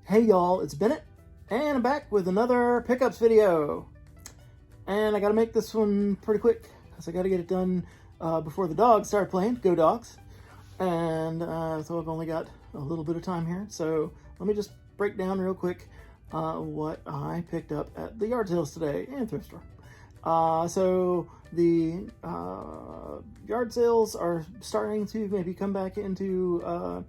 Hey y'all, it's Bennett, and I'm back with another pickups video. And I gotta make this one pretty quick, because I gotta get it done before the dogs start playing. Go dogs. And so I've only got a little bit of time here, so let me just break down real quick what I picked up at the yard sales today and thrift store. So the yard sales are starting to maybe come back into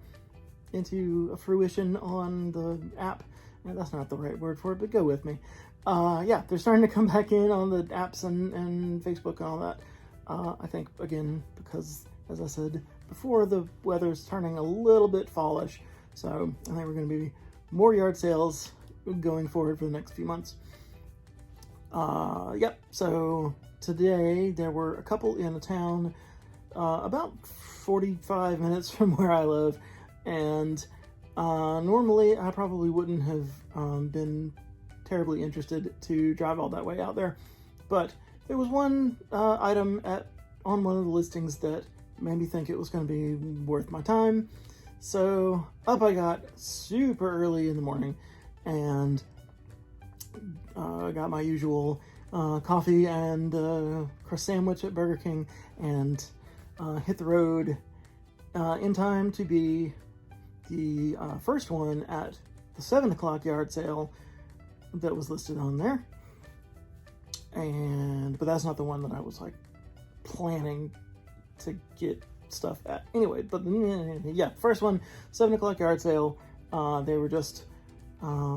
fruition on the app. And that's not the right word for it, but go with me. Yeah, they're starting to come back in on the apps and Facebook and all that. I think, again, because, as I said before, the weather's turning a little bit fallish. So I think we're going to be more yard sales going forward for the next few months. Yep, so today there were a couple in a town about 45 minutes from where I live. And normally I probably wouldn't have been terribly interested to drive all that way out there. But there was one item on one of the listings that made me think it was going to be worth my time. So up I got super early in the morning and got my usual coffee and crust sandwich at Burger King and hit the road in time to be the first one at the 7 o'clock yard sale that was listed on there. But that's not the one that I was like planning to get stuff at. Anyway, but yeah, first one, 7 o'clock yard sale. They were just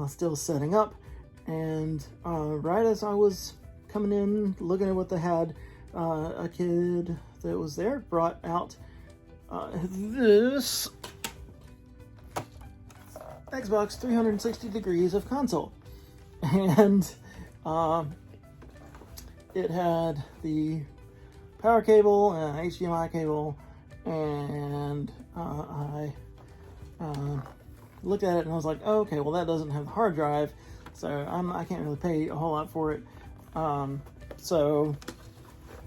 still setting up. And right as I was coming in, looking at what they had, a kid that was there brought out this Xbox 360 degrees of console. And it had the power cable and HDMI cable, and I looked at it and I was like, oh, okay, well that doesn't have the hard drive, so I can't really pay a whole lot for it. So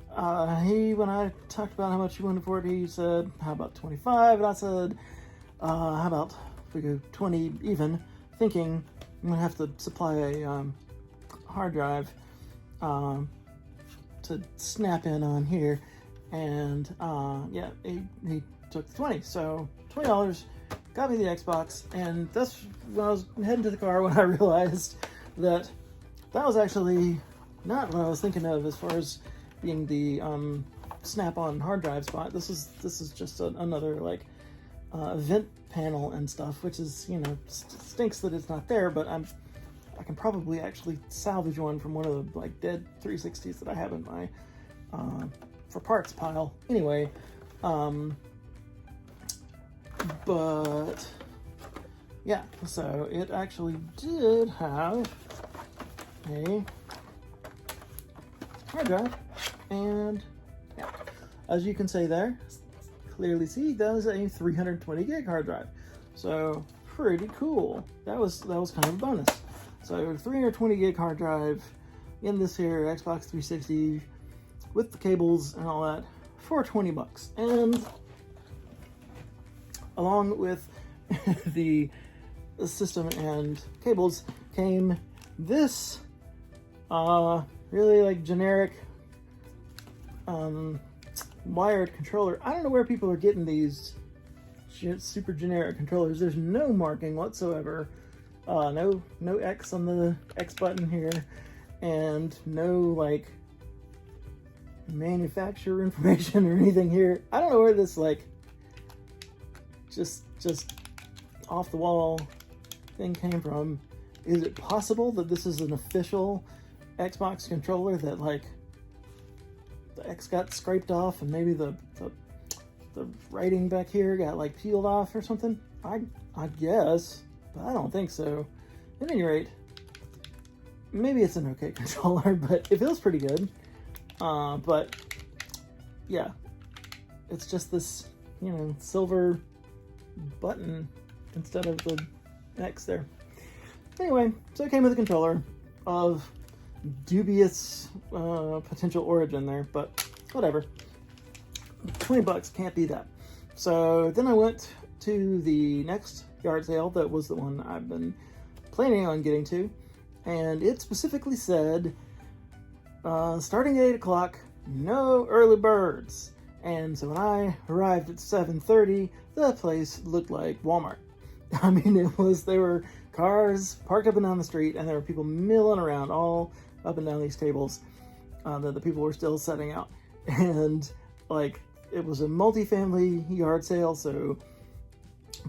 when I talked about how much he wanted for it, he said, how about 25? And I said, how about we go 20 even, thinking I'm gonna have to supply a hard drive to snap in on here. And yeah, he took the 20, so $20 got me the Xbox. And that's when I was heading to the car when I realized that was actually not what I was thinking of as far as being the snap-on hard drive spot. This is just another like vent panel and stuff, which is, you know, stinks that it's not there, but I can probably actually salvage one from one of the like dead 360s that I have in my for parts pile. Anyway, but yeah, so it actually did have a hard drive, and yeah, as you can see there, clearly see, that is a 320 gig hard drive. So pretty cool. That was kind of a bonus. So 320 gig hard drive in this here Xbox 360 with the cables and all that for $20. And along with the system and cables came this really like generic wired controller. I don't know where people are getting these super generic controllers. There's no marking whatsoever. No X on the X button here, and no like manufacturer information or anything here. I don't know where this like just off the wall thing came from. Is it possible that this is an official Xbox controller that like the X got scraped off and maybe the writing back here got like peeled off or something? I guess, but I don't think so. At any rate, maybe it's an okay controller, but it feels pretty good. But yeah, it's just this, you know, silver button instead of the X there. Anyway, so it came with a controller of dubious potential origin there, but whatever. $20 can't be that. So then I went to the next yard sale that was the one I've been planning on getting to, and it specifically said, starting at 8 o'clock, no early birds. And so when I arrived at 7:30, the place looked like Walmart. I mean, there were cars parked up and down the street, and there were people milling around all up and down these tables that the people were still setting out. And like, it was a multi-family yard sale, so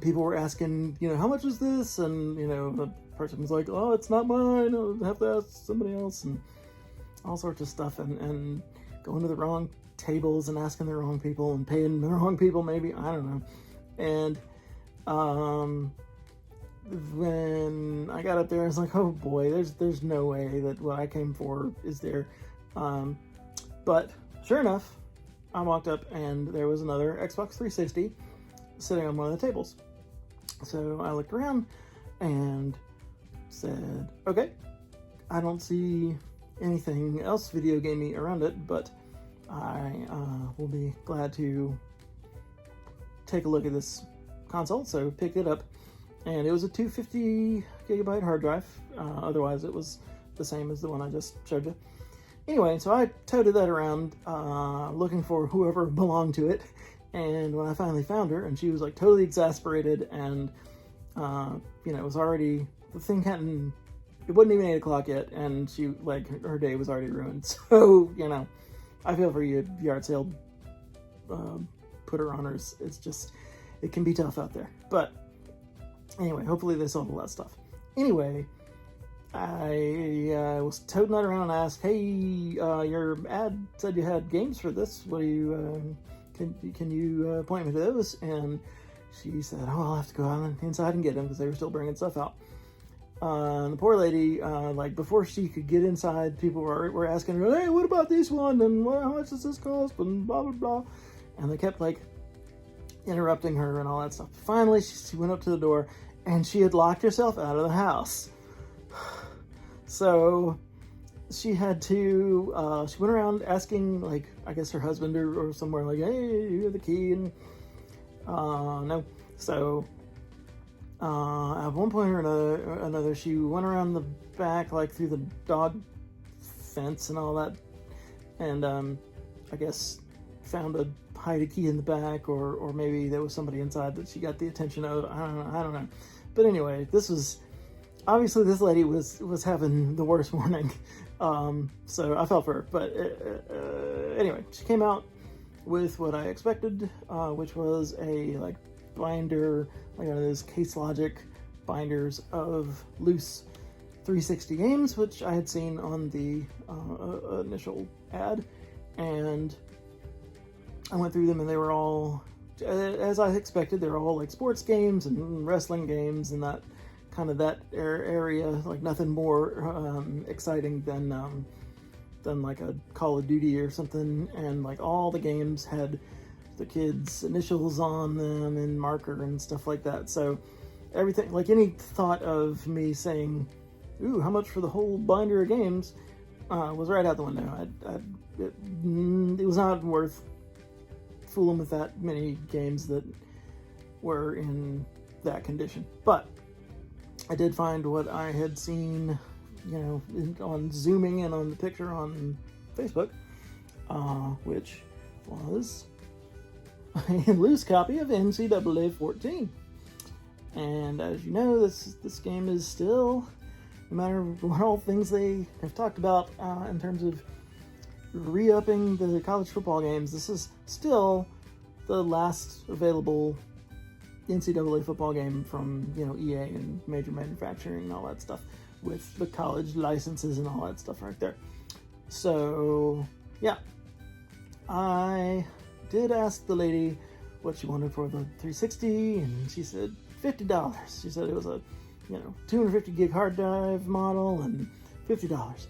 people were asking, how much is this? And, the person was like, oh, it's not mine, I'll have to ask somebody else, and all sorts of stuff, and going to the wrong tables and asking the wrong people and paying the wrong people, maybe, I don't know. And when I got up there, I was like, oh boy, there's no way that what I came for is there. But sure enough, I walked up and there was another Xbox 360 sitting on one of the tables. So I looked around and said, okay, I don't see anything else video gamey around it, but I will be glad to take a look at this console. So picked it up, and it was a 250 gigabyte hard drive. Otherwise it was the same as the one I just showed you. Anyway, so I toted that around looking for whoever belonged to it, and when I finally found her, and she was like totally exasperated, and it was already, the thing hadn't, it wasn't even 8 o'clock yet, and she, like, her day was already ruined. So, I feel for you, yard sale putter-honors. It's just, it can be tough out there. But anyway, hopefully they sold all that stuff. Anyway, I was toting that around and asked, hey, your ad said you had games for this. What do you, can you point me to those? And she said, oh, I'll have to go out inside and get them, because they were still bringing stuff out. And the poor lady, like, before she could get inside, people were asking her, hey, what about this one? And how much does this cost? And blah, blah, blah. And they kept, like, interrupting her and all that stuff. Finally, she went up to the door, and she had locked herself out of the house. So she had to, she went around asking, like, I guess her husband or somewhere, like, hey, you have the key? And no. So at one point or another, she went around the back, like through the dog fence and all that, and I guess found a hide key in the back, or maybe there was somebody inside that she got the attention of. I don't know. But anyway, this was obviously, this lady was having the worst morning, so I felt for her. But anyway, she came out with what I expected, which was a like binder, like one of those Case Logic binders of loose 360 games, which I had seen on the initial ad, and I went through them, and they were all, as I expected, they were all like sports games and wrestling games and that kind of that area, like nothing more exciting than like a Call of Duty or something, and like all the games had the kids' initials on them and marker and stuff like that. So everything, like any thought of me saying, ooh, how much for the whole binder of games, was right out the window. It was not worth fooling with that many games that were in that condition. But I did find what I had seen, on zooming in on the picture on Facebook, which was a loose copy of NCAA 14. And as you know, this game is still, no matter what all things they have talked about in terms of re-upping the college football games, this is still the last available NCAA football game from, EA and major manufacturing and all that stuff, with the college licenses and all that stuff right there. So, yeah. I did ask the lady what she wanted for the 360, and she said $50. She said it was a, 250 gig hard drive model and $50.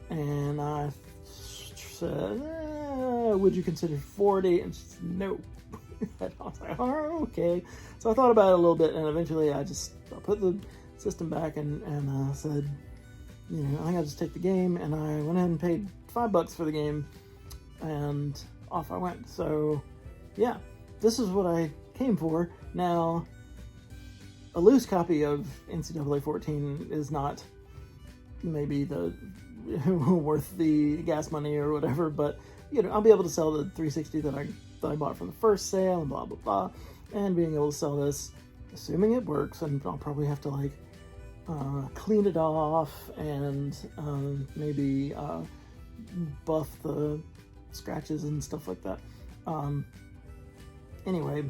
And I said, would you consider 40? And she said, no. I was like, oh, okay. So I thought about it a little bit, and eventually I put the system back and said, I think I'll just take the game, and I went ahead and paid $5 for the game, and off I went. So yeah, this is what I came for. Now, a loose copy of NCAA 14 is not maybe the worth the gas money or whatever, but I'll be able to sell the 360 that I bought from the first sale and blah blah blah, and being able to sell this, assuming it works, and I'll probably have to like clean it off and maybe buff the scratches and stuff like that. Anyway,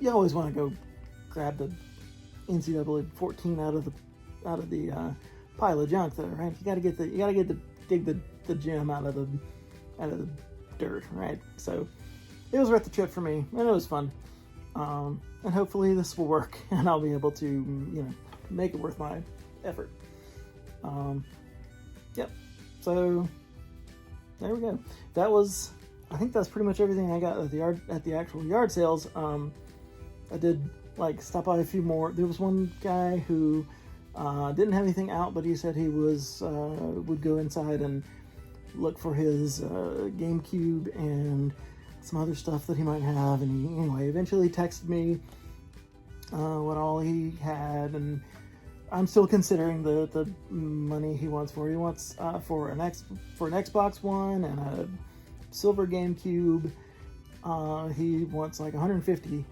you always want to go grab the NCAA 14 out of the pile of junk there, right? You gotta dig the gem out of the dirt, right? So it was worth the trip for me, and it was fun. And hopefully this will work, and I'll be able to, make it worth my effort. Yep. So there we go. I think that's pretty much everything I got at the actual yard sales. I did stop by a few more. There was one guy who didn't have anything out, but he said he would go inside and look for his GameCube and some other stuff that he might have. And he eventually texted me what all he had, and I'm still considering the money he wants for. He wants for an Xbox One and a silver GameCube. He wants like $150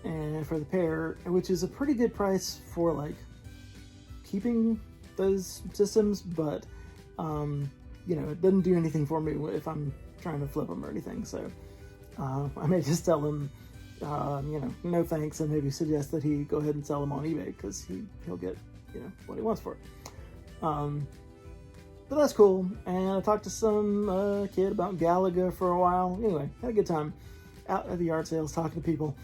and for the pair, which is a pretty good price for keeping those systems, but it doesn't do anything for me if I'm trying to flip them or anything. So I may just tell him no thanks, and maybe suggest that he go ahead and sell them on eBay, because he'll get what he wants for it. But that's cool. And I talked to some kid about Galaga for a while. Anyway, had a good time out at the yard sales talking to people.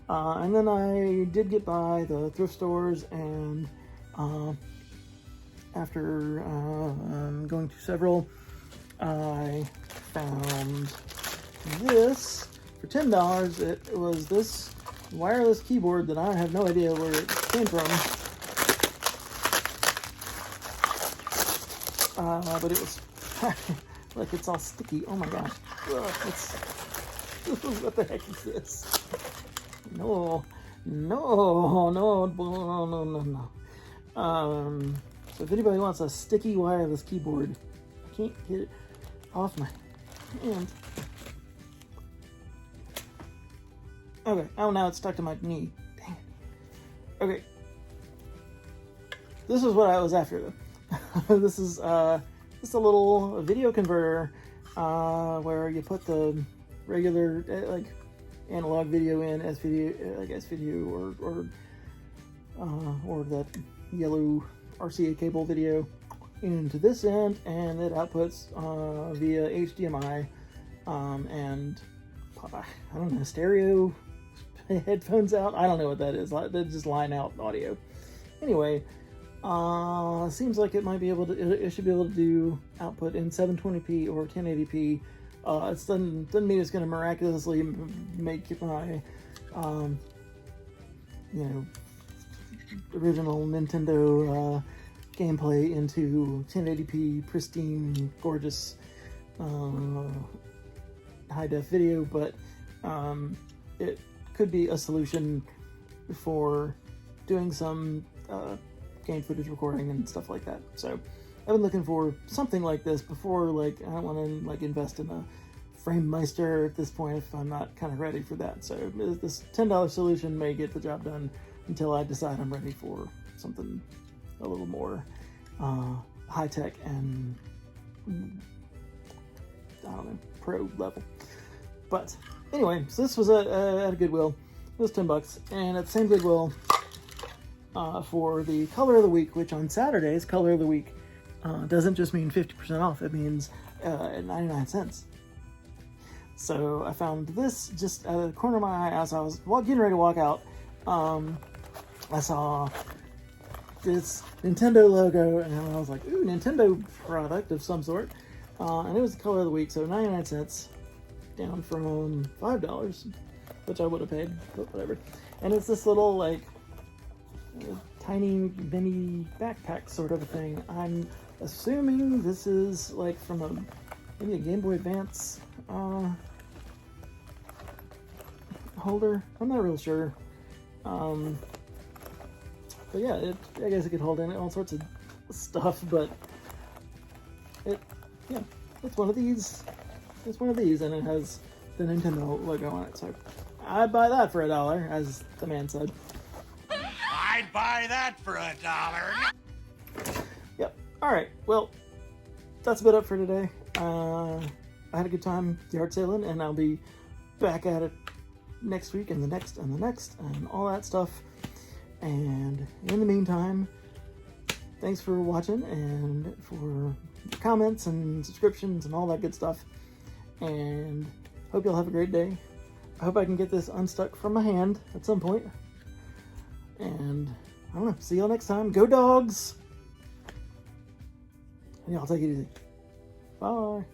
And then I did get by the thrift stores, and after going to several, I found this for $10. It was this wireless keyboard that I have no idea where it came from. But it was it's all sticky. Oh my gosh. Ugh, what the heck is this? No. So if anybody wants a sticky wireless keyboard, I can't get it off my hand. Okay, oh, now it's stuck to my knee. Dang it. Okay. This is what I was after, though. This is just a little video converter where you put the regular analog video in, S-video, or that yellow RCA cable video into this end, and it outputs via HDMI and I don't know, stereo headphones out. I don't know what that is. They just line out audio. Anyway, seems like it might be able to. It should be able to do output in 720p or 1080p. It doesn't mean it's going to miraculously make my original Nintendo gameplay into 1080p pristine, gorgeous high def video, but it could be a solution for doing some game footage recording and stuff like that. So I've been looking for something like this before. I don't want to invest in a FrameMeister at this point if I'm not kind of ready for that. So this $10 solution may get the job done until I decide I'm ready for something a little more high tech and I don't know, pro level. But anyway, so this was at a Goodwill. It was $10, and at the same Goodwill for the color of the week, which on Saturdays, color of the week doesn't just mean 50% off, it means 99 cents. So I found this just out of the corner of my eye as I was getting ready to walk out. I saw this Nintendo logo, and I was like, ooh, Nintendo product of some sort. And it was the color of the week, so 99 cents, down from $5, which I would have paid, but whatever. And it's this little, tiny mini backpack sort of a thing. I'm assuming this is, from maybe a Game Boy Advance holder. I'm not real sure. But yeah, I guess it could hold in all sorts of stuff, but yeah, it's one of these. It's one of these, and it has the Nintendo logo on it. So I'd buy that for $1, as the man said. I'd buy that for $1. Yep. All right. Well, that's about it for today. I had a good time yard sailing, and I'll be back at it next week and the next and the next and all that stuff. And in the meantime, thanks for watching and for comments and subscriptions and all that good stuff. And hope you'll have a great day. I hope I can get this unstuck from my hand at some point. And I don't know, see y'all next time. Go dogs! And y'all take it easy. Bye.